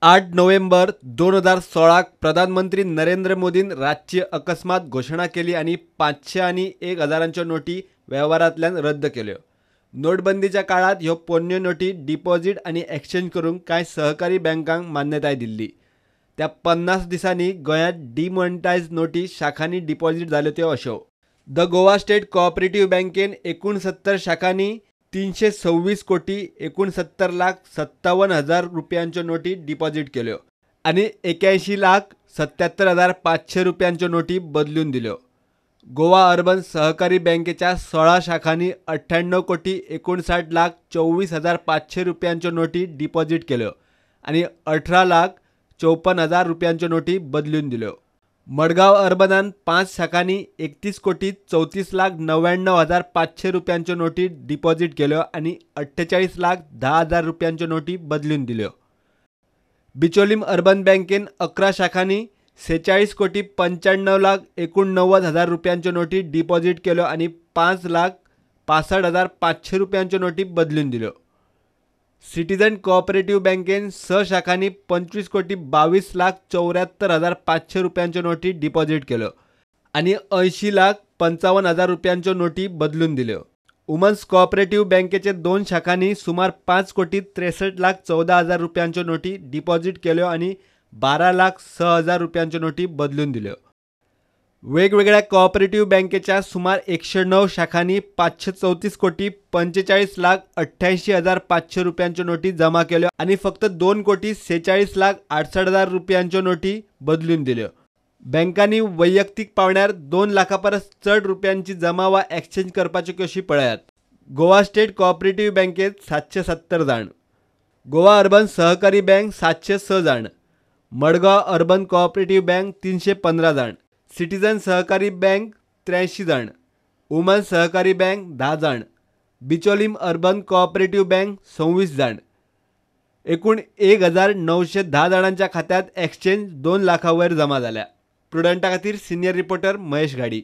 8 November 2016 प्रधानमंत्री नरेंद्र मोदीन रातची अकस्मात घोषणा केली आणि 500 आणि 1000च्या नोटी व्यवहारातल्यान रद्द केल्यो। नोटबंदीच्या काळात ह्यो पोन्न्यो नोटी डिपॉझिट आणि एक्सचेंज करूंक कांय सहकारी बँकांक मान्यताय दिल्ली। त्या 50 दिसांनी गोंयांत डिमॉनिटायज नोटी शाखांनी डिपॉझिट जाल्यो त्यो अश्यो। द गोवा स्टेट कोऑपरेटिव्ह बँकेन 69 शाखांनी 326 कोटी 69,57,000 रुपयांच्यो नोटी डिपॉझिट केल्यो आणि 81,77,500 रुपयांच्यो नोटी बदलून दिल्यो। गोवा अर्बन सहकारी बँकेच्या 16 शाखांनी 98 कोटी 59,24,500 रुपयांच्यो नोटी डिपॉझिट केल्यो आणि 18,54,000 रुपयांच्यो नोटी बदलून दिल्यो। मडगांव अर्बनान 5 शाखांनी 31 कोटी 34,99,500 रुपयांच्यो नोटी डिपॉझिट केल्यो आणि 48,10,000 रुपयांच्यो नोटी बदलून दिल्यो। बिचोलीम अर्बन बँकेन 11 शाखांनी 46 कोटी 95,89,000 रुपयांच्यो नोटी डिपॉझिट केल्यो आणि 5,65,500 रुपयांच्यो नोटी बदलून दिल्यो। सिटीजन कोऑपरेटिव्ह बँकेन 6 शाखांनी 25 कोटी 22,74,500 रुपयांच्यो नोटी डिपॉझिट केल्यो आणि 80,55,000 रुपयांच्यो नोटी बदलून दिल्यो। वुमन्स कोऑपरेटिव्ह बँकेचे 2 शाखांनी सुमार 5 कोटी 63,14,000 रुपयांच्यो नोटी डिपॉझिट केल्यो आणि 12,06,000 रुपयांच्यो नोटी बदलून दिल्यो। वेगवेगळ्या कोऑपरेटिव्ह बँकेच्या सुमार 109 शाखांनी 534 कोटी 45,88,500 रुपयांच्यो नोटी जमा केल्यो आणि फक्त 2 कोटी 46,68,000 रुपयांच्यो नोटी बदलून दिल्यो। बँकांनी वैयक्तीक पावण्यार 2 लाखा परस चड रुपयांची जमा वा एक्सचेंज करपाच्यो कशी पळयात। गोवा स्टेट कोऑपरेटिव्ह बँकेत 770 जाण, गोवा अर्बन सहकारी बँक 706 जाण, मडगांव अर्बन कोऑपरेटिव्ह बँक 315 जाण, सिटीजन सहकारी बँक 83 जाण, वुमन सहकारी बँक 10 जाण, बिचोलीम अर्बन कोऑपरेटिव्ह बँक 26 जाण। एकूण 1,910 जाणांच्या खात्यात एक्सचेंज 2 लाखा वयर जमा झाल्या। प्रुडंटा खातीर सिनियर रिपोर्टर महेश गाडी।